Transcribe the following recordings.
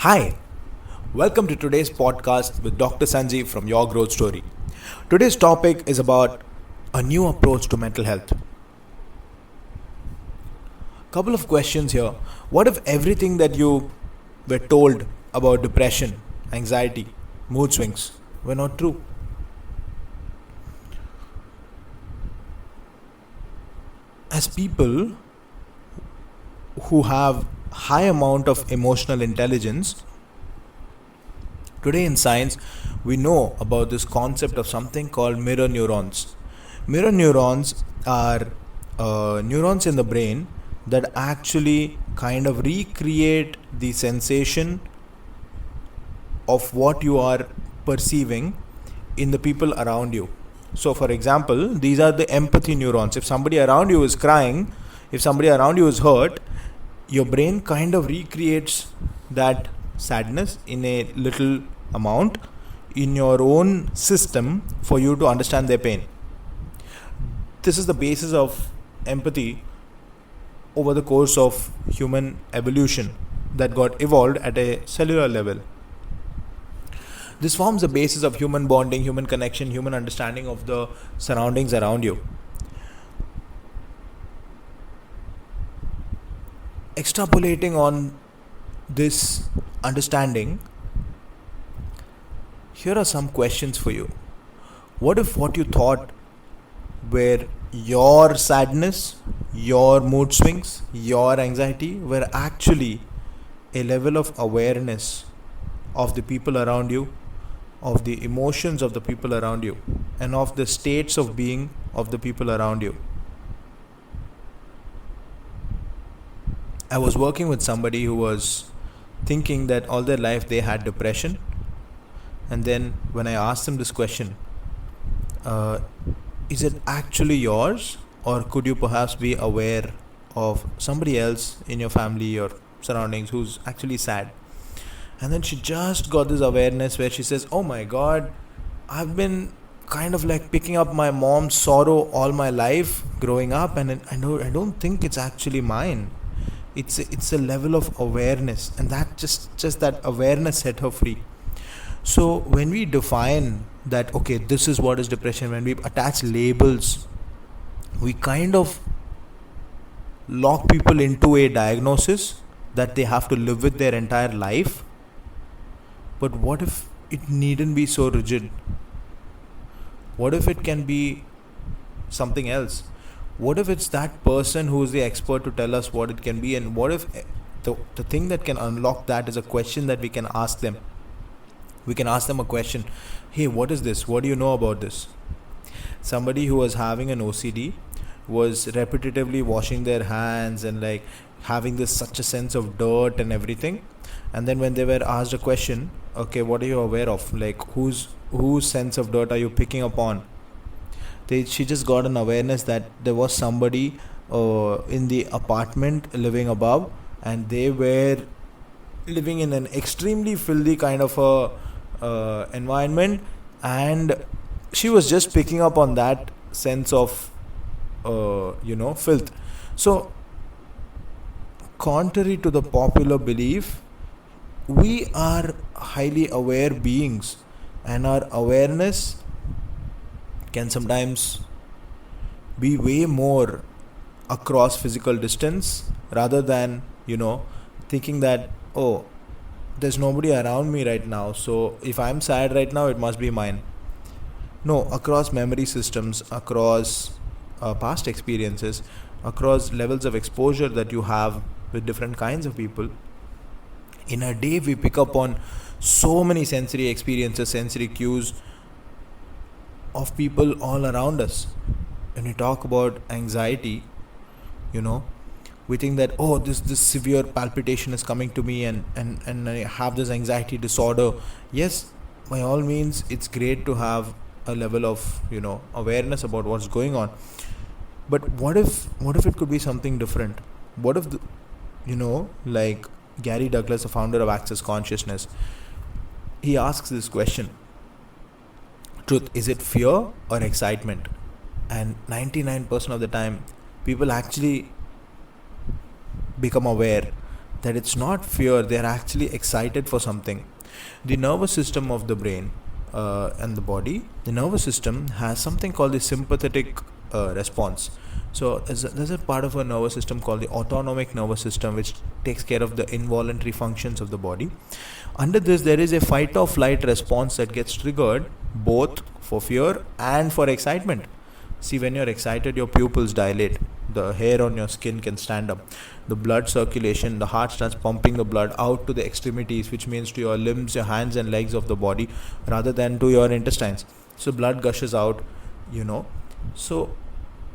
Hi, welcome to today's podcast with Dr. Sanjeev from Your Growth Story. Today's topic is about a new approach to mental health. Couple of questions here. What if everything that you were told about depression, anxiety, mood swings were not true? As people who have high amount of emotional intelligence, today in science, we know about this concept of something called mirror neurons. Mirror neurons are neurons in the brain that actually kind of recreate the sensation of what you are perceiving in the people around you. So, for example, these are the empathy neurons. If somebody around you is crying, if somebody around you is hurt, your brain kind of recreates that sadness in a little amount in your own system for you to understand their pain. This is the basis of empathy over the course of human evolution that got evolved at a cellular level. This forms the basis of human bonding, human connection, human understanding of the surroundings around you. Extrapolating on this understanding, here are some questions for you. What if what you thought were your sadness, your mood swings, your anxiety were actually a level of awareness of the people around you, of the emotions of the people around you, and of the states of being of the people around you? I was working with somebody who was thinking that all their life they had depression. And then when I asked them this question, is it actually yours, or could you perhaps be aware of somebody else in your family or surroundings who's actually sad? And then she just got this awareness where she says, oh my God, I've been kind of like picking up my mom's sorrow all my life growing up, and I don't think it's actually mine. It's a level of awareness, and that just that awareness set her free. So when we define that, okay, this is what is depression, when we attach labels, we kind of lock people into a diagnosis that they have to live with their entire life. But what if it needn't be so rigid? What if it can be something else? What if it's that person who is the expert to tell us what it can be? And what if the thing that can unlock that is a question that we can ask them? We can ask them a question. Hey, what is this? What do you know about this? Somebody who was having an OCD was repetitively washing their hands and like having this such a sense of dirt and everything. And then when they were asked a question, okay, what are you aware of? Like whose sense of dirt are you picking up on? She just got an awareness that there was somebody in the apartment living above, and they were living in an extremely filthy kind of a environment, and she was just picking up on that sense of filth. So contrary to the popular belief, we are highly aware beings, and our awareness can sometimes be way more across physical distance rather than thinking that, oh, there's nobody around me right now, so if I'm sad right now, it must be mine. No, across memory systems, across past experiences, across levels of exposure that you have with different kinds of people, in a day we pick up on so many sensory experiences, sensory cues of people all around us. When we talk about anxiety, we think that, oh, this severe palpitation is coming to me, and I have this anxiety disorder. Yes, by all means, it's great to have a level of awareness about what's going on. But what if it could be something different? What if like Gary Douglas, the founder of Access Consciousness, he asks this question: truth, is it fear or excitement? And 99% of the time, people actually become aware that it's not fear, they're actually excited for something. The nervous system of the brain and the body, the nervous system has something called the sympathetic response. So there's a part of our nervous system called the autonomic nervous system, which takes care of the involuntary functions of the body. Under this, there is a fight or flight response that gets triggered both for fear and for excitement. See, when you're excited, your pupils dilate, the hair on your skin can stand up, the blood circulation, the heart starts pumping the blood out to the extremities, which means to your limbs, your hands and legs of the body, rather than to your intestines. So blood gushes out, So,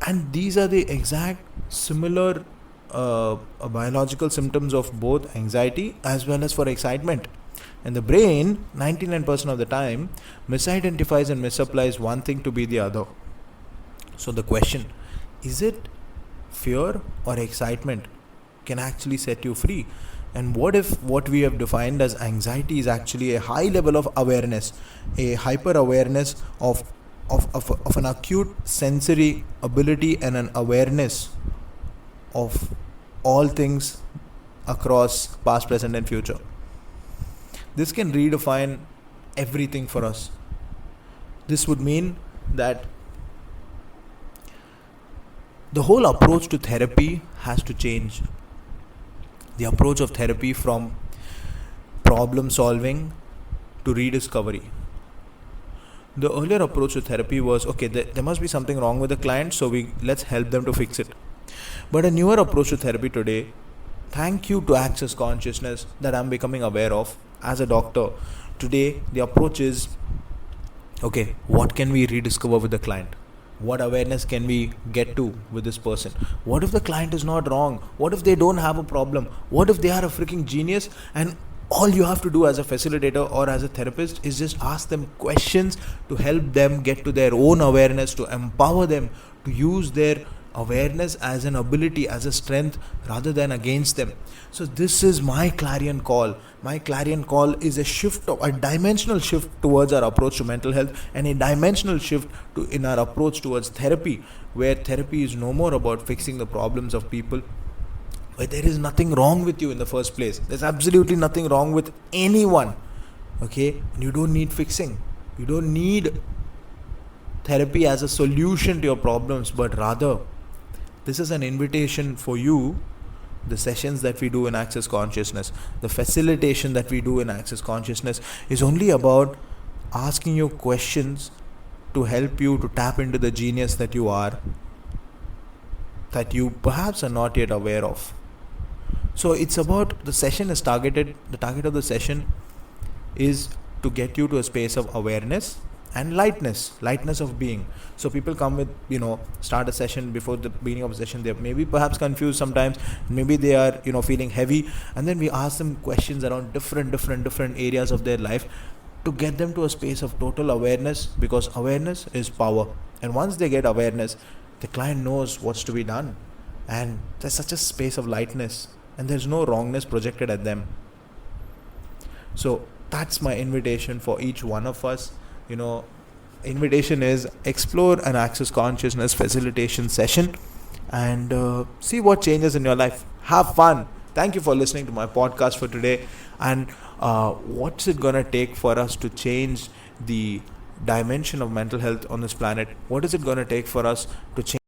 and these are the exact similar biological symptoms of both anxiety as well as for excitement. And the brain, 99% of the time, misidentifies and misapplies one thing to be the other. So the question, is it fear or excitement, can actually set you free? And what if what we have defined as anxiety is actually a high level of awareness, a hyper awareness of an acute sensory ability and an awareness of all things across past, present and future. This can redefine everything for us. This would mean that the whole approach to therapy has to change. The approach of therapy from problem solving to rediscovery. The earlier approach to therapy was, okay, there must be something wrong with the client, so let's help them to fix it. But a newer approach to therapy today, thank you to Access Consciousness that I'm becoming aware of as a doctor. Today, the approach is, okay, what can we rediscover with the client? What awareness can we get to with this person? What if the client is not wrong? What if they don't have a problem? What if they are a freaking genius and all you have to do as a facilitator or as a therapist is just ask them questions to help them get to their own awareness, to empower them to use their awareness as an ability, as a strength, rather than against them. So this is my clarion call. My clarion call is a dimensional shift towards our approach to mental health, and a dimensional shift in our approach towards therapy, where therapy is no more about fixing the problems of people, where there is nothing wrong with you in the first place. There's absolutely nothing wrong with anyone. Okay? And you don't need fixing. You don't need therapy as a solution to your problems, but rather this is an invitation for you. The sessions that we do in Access Consciousness, the facilitation that we do in Access Consciousness is only about asking you questions to help you to tap into the genius that you are, that you perhaps are not yet aware of. So it's about, the session is targeted, the target of the session is to get you to a space of awareness and lightness of being. So people come with, start a session, before the beginning of a session, they're maybe perhaps confused sometimes, maybe they are, feeling heavy, and then we ask them questions around different areas of their life to get them to a space of total awareness, because awareness is power. And once they get awareness, the client knows what's to be done, and there's such a space of lightness, and there's no wrongness projected at them. So that's my invitation for each one of us. Invitation is explore an Access Consciousness facilitation session and see what changes in your life. Have fun. Thank you for listening to my podcast for today. And what's it gonna take for us to change the dimension of mental health on this planet? What is it gonna take for us to change